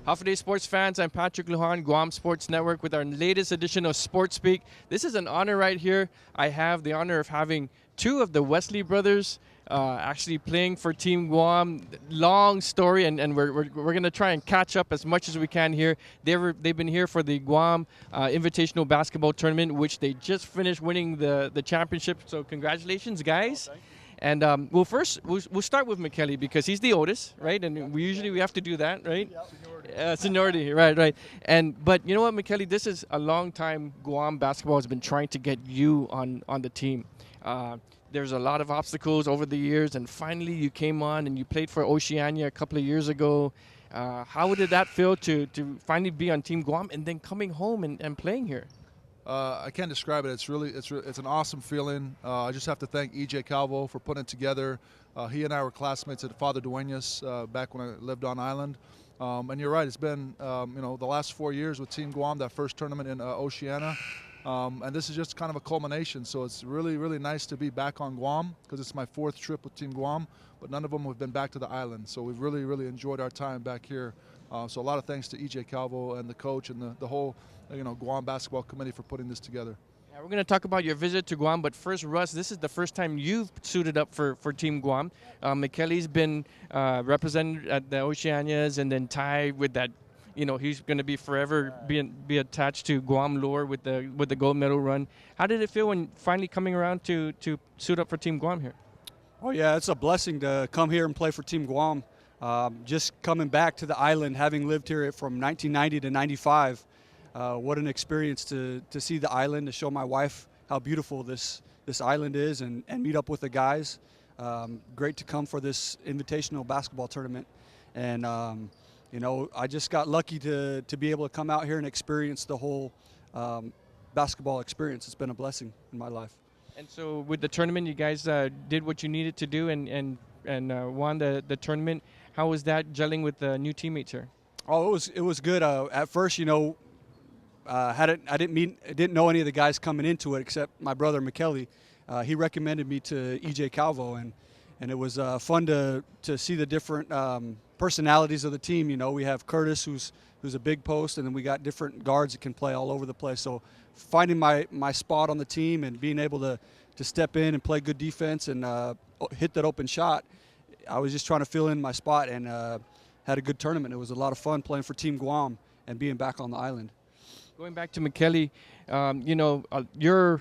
Half a Day Sports fans, I'm Patrick Lujan, Guam Sports Network, with our latest edition of Sports Speak. This is an honor right here. I have the honor of having two of the Wesley brothers actually playing for Team Guam. Long story, and we're going to try and catch up as much as we can here. They've been here for the Guam Invitational Basketball Tournament, which they just finished winning the championship. So congratulations, guys. And we'll start with Mekeli because he's the oldest, right? And we have to do that, right? Seniority, right. But you know what, Mekeli, this is a long time Guam basketball has been trying to get you on the team. There's a lot of obstacles over the years, and finally you came on and you played for Oceania a couple of years ago. How did that feel to finally be on Team Guam and then coming home and playing here? I can't describe it. It's an awesome feeling. I just have to thank EJ Calvo for putting it together. He and I were classmates at Father Duenas back when I lived on island. And you're right. It's been the last 4 years with Team Guam. That first tournament in Oceania, and this is just kind of a culmination. So it's really nice to be back on Guam because it's my fourth trip with Team Guam. But none of them have been back to the island. So we've really enjoyed our time back here. So a lot of thanks to EJ Calvo and the coach and the whole Guam basketball committee for putting this together. Yeah, we're going to talk about your visit to Guam, but first, Russ, this is the first time you've suited up for Team Guam. Mekeli's been represented at the Oceanias, and then Ty with that, he's going to be forever be attached to Guam lore with the gold medal run. How did it feel when finally coming around to suit up for Team Guam here? Oh yeah, it's a blessing to come here and play for Team Guam. Just coming back to the island, having lived here from 1990 to 95. What an experience to see the island, to show my wife how beautiful this island is, and meet up with the guys. Great to come for this invitational basketball tournament. And, I just got lucky to be able to come out here and experience the whole basketball experience. It's been a blessing in my life. And so with the tournament, you guys did what you needed to do and won the tournament. How was that gelling with the new teammates here? Oh, it was good. At first, I didn't know any of the guys coming into it except my brother Mekeli. He recommended me to EJ Calvo, and it was fun to see the different personalities of the team. We have Curtis, who's a big post, and then we got different guards that can play all over the place. So finding my spot on the team and being able to step in and play good defense and hit that open shot, I was just trying to fill in my spot, and had a good tournament. It was a lot of fun playing for Team Guam and being back on the island. Going back to Mekeli, you're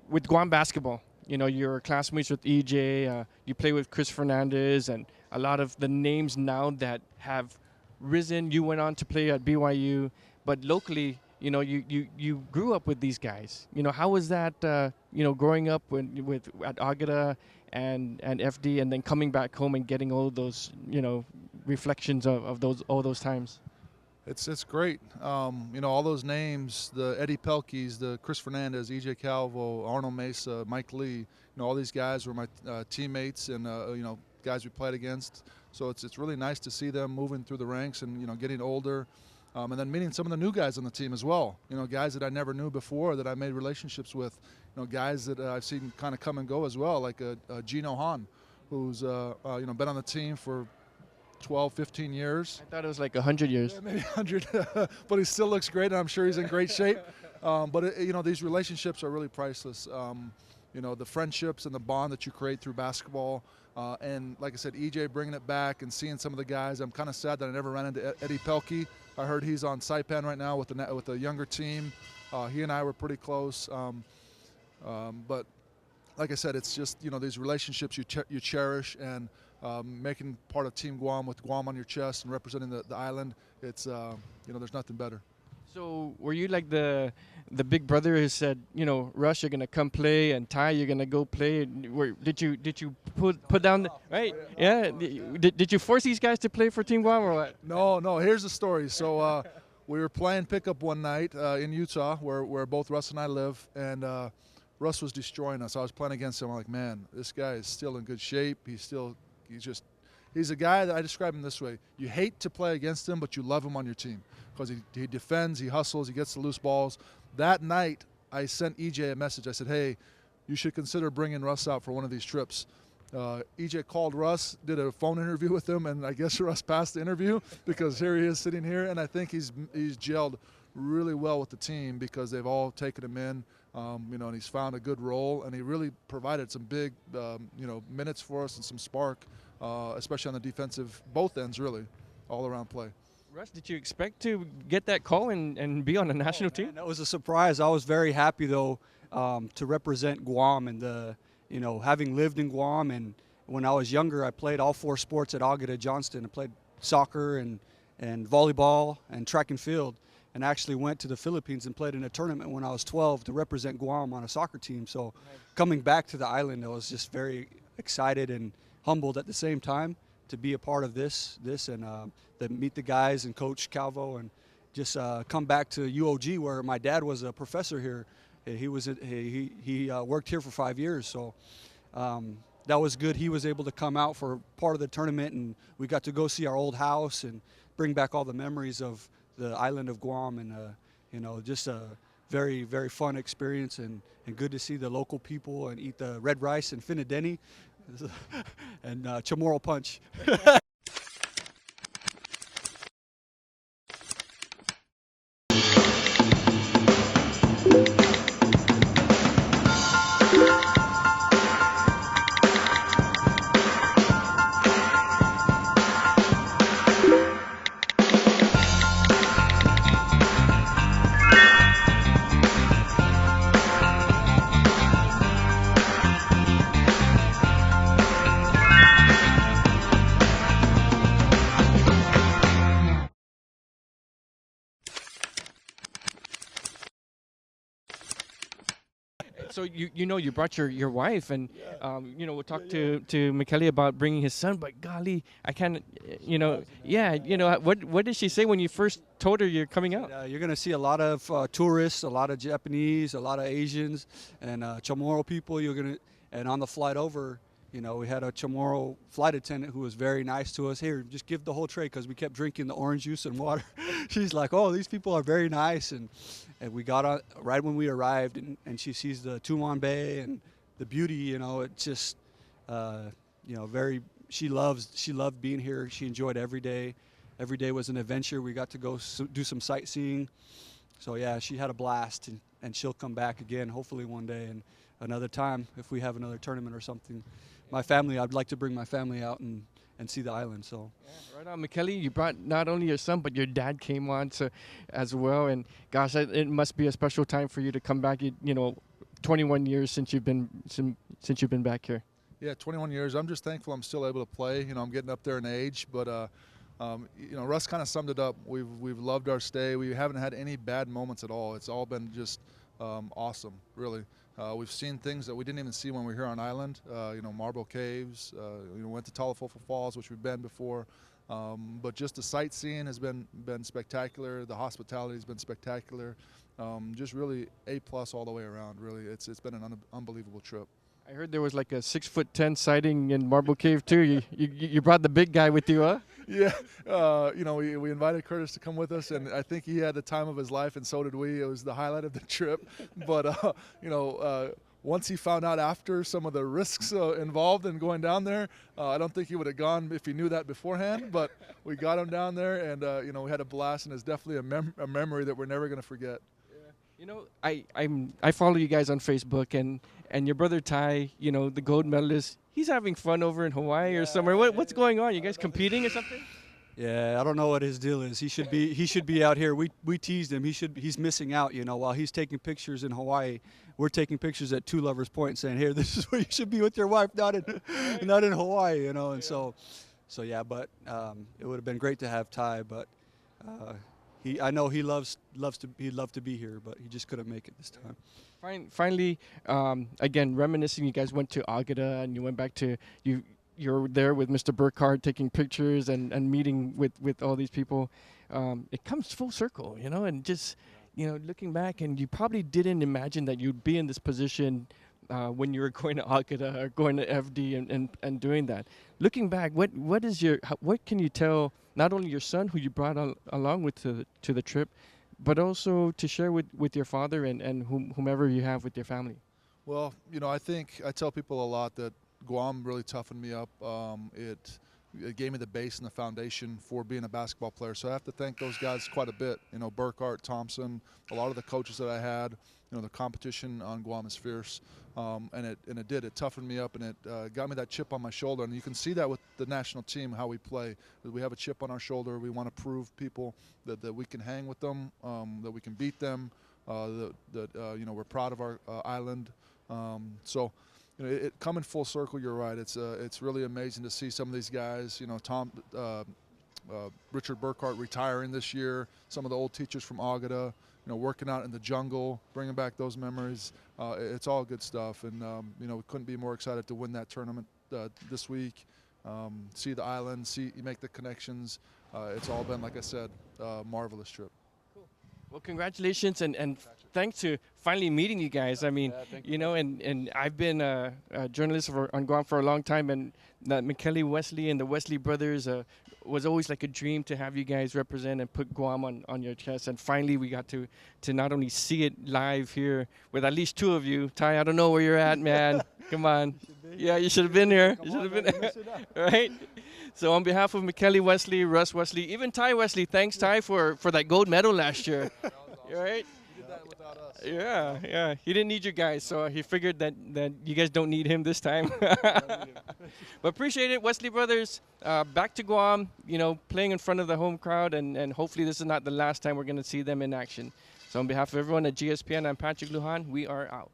with Guam basketball. You're classmates with EJ. You play with Chris Fernandez, and a lot of the names now that have risen. You went on to play at BYU, but locally, you grew up with these guys. How was that? Growing up with at Agata and FD, and then coming back home and getting all those reflections of all those times. It's great. All those names, the Eddie Pelkeys, the Chris Fernandez, EJ Calvo, Arnold Mesa, Mike Lee, all these guys were my teammates and, guys we played against. So it's really nice to see them moving through the ranks and, getting older. And then meeting some of the new guys on the team as well. Guys that I never knew before that I made relationships with. Guys that I've seen kind of come and go as well, like Gino Hahn, who's, been on the team for 12, 15 years. I thought it was like 100 years. Yeah, maybe 100, but he still looks great, and I'm sure he's in great shape. But these relationships are really priceless. The friendships and the bond that you create through basketball. And like I said, EJ bringing it back and seeing some of the guys. I'm kind of sad that I never ran into Eddie Pelkey. I heard he's on Saipan right now with the younger team. He and I were pretty close. But like I said, it's just these relationships you cherish, and making part of Team Guam with Guam on your chest and representing the island. It's there's nothing better. So were you like the big brother who said, Russ, you're gonna come play, and Ty, you're gonna go play? Did you put down the right? Yeah. Did you force these guys to play for Team Guam or what? No. Here's the story. So we were playing pickup one night in Utah, where both Russ and I live, and Russ was destroying us. I was playing against him. I'm like, man, this guy is still in good shape. He's a guy that I describe him this way. You hate to play against him, but you love him on your team because he defends, he hustles, he gets the loose balls. That night, I sent EJ a message. I said, hey, you should consider bringing Russ out for one of these trips. EJ called Russ, did a phone interview with him, and I guess Russ passed the interview because here he is sitting here, and I think he's gelled really well with the team because they've all taken him in, and he's found a good role, and he really provided some big, minutes for us and some spark, especially on the defensive, both ends really, all around play. Russ, did you expect to get that call and be on the national team? Man, that was a surprise. I was very happy though to represent Guam and having lived in Guam, and when I was younger, I played all 4 sports at Agata Johnston. I played soccer and volleyball and track and field, and actually went to the Philippines and played in a tournament when I was 12 to represent Guam on a soccer team. So coming back to the island, I was just very excited and humbled at the same time to be a part of this and to meet the guys and Coach Calvo, and just come back to UOG where my dad was a professor here. He worked here for 5 years, so that was good. He was able to come out for part of the tournament, and we got to go see our old house and bring back all the memories of the island of Guam, and just a very, very fun experience, and good to see the local people and eat the red rice and finadeni and chamorro punch. So you brought your wife, and we'll talk to Mekeli about bringing his son, but golly, I can't, what did she say when you first told her you're coming out? You're going to see a lot of tourists, a lot of Japanese, a lot of Asians, and Chamorro people. And on the flight over, we had a Chamorro flight attendant who was very nice to us. Here, just give the whole tray, because we kept drinking the orange juice and water. She's like, oh, these people are very nice. And we got on right when we arrived, and she sees the Tuman Bay and the beauty, it's just, she loved being here. She enjoyed every day. Every day was an adventure. We got to go do some sightseeing. So yeah, she had a blast, and she'll come back again, hopefully one day, and another time if we have another tournament or something. I'd like to bring my family out and see the island. So right on. Mekeli, you brought not only your son, but your dad came on as well, and gosh, it must be a special time for you to come back. 21 years since you've been back here. Yeah, 21 years. I'm just thankful I'm still able to play. I'm getting up there in age, but Russ kind of summed it up. We've loved our stay. We haven't had any bad moments at all. It's all been just awesome, really. We've seen things that we didn't even see when we were here on island. Marble Caves. Went to Talafofa Falls, which we've been before. But just the sightseeing has been spectacular. The hospitality has been spectacular. Just really A+ all the way around. Really, it's been an unbelievable trip. I heard there was like a 6'10" sighting in Marble Cave too. You brought the big guy with you, huh? Yeah, we invited Curtis to come with us, and I think he had the time of his life, and so did we. It was the highlight of the trip. But once he found out after some of the risks involved in going down there, I don't think he would have gone if he knew that beforehand. But we got him down there, and we had a blast, and it's definitely a memory that we're never going to forget. I follow you guys on Facebook, and your brother Ty, the gold medalist, he's having fun over in Hawaii or somewhere. What's going on? You guys competing or something? Yeah, I don't know what his deal is. He should be out here. We teased him. He's missing out. While he's taking pictures in Hawaii, we're taking pictures at Two Lovers Point, saying, "Here, this is where you should be with your wife, not in Hawaii." And so yeah. But it would have been great to have Ty, but. I know he'd love to be here, but he just couldn't make it this time. Finally, again, reminiscing, you guys went to Agata and you went back to you're there with Mr. Burkhardt taking pictures and meeting with all these people. It comes full circle, and just looking back, and you probably didn't imagine that you'd be in this position when you were going to Agata or going to FD and doing that. Looking back, what can you tell not only your son, who you brought along with to the trip, but also to share with your father and whomever you have with your family? Well, I think I tell people a lot that Guam really toughened me up. It gave me the base and the foundation for being a basketball player. So I have to thank those guys quite a bit. You know, Burkhart, Thompson, a lot of the coaches that I had. You know, the competition on Guam is fierce, and it toughened me up, and it got me that chip on my shoulder. And you can see that with the national team, how we play. We have a chip on our shoulder. We want to prove people that we can hang with them, that we can beat them, that you know, we're proud of our island. So. You know, coming full circle, you're right. It's really amazing to see some of these guys. You know, Richard Burkhart retiring this year. Some of the old teachers from Agata, you know, working out in the jungle, bringing back those memories. It's all good stuff, and you know, we couldn't be more excited to win that tournament this week. See the island, make the connections. It's all been, like I said, a marvelous trip. Well, congratulations, and thanks to finally meeting you guys. I mean, you know, and I've been a journalist on Guam for a long time, and that Mekeli, Wesley, and the Wesley brothers was always like a dream to have you guys represent and put Guam on your chest. And finally, we got to not only see it live here with at least two of you. Ty, I don't know where you're at, man. Come on. Yeah, you should have been here. You should have been there. Right? So on behalf of Mekeli Wesley, Russ Wesley, even Ty Wesley, thanks Ty for that gold medal last year. That was awesome. Right? He did that without us. Yeah. He didn't need you guys, so he figured that you guys don't need him this time. But appreciate it, Wesley brothers. Back to Guam, you know, playing in front of the home crowd, and hopefully this is not the last time we're going to see them in action. So on behalf of everyone at GSPN, I'm Patrick Lujan. We are out.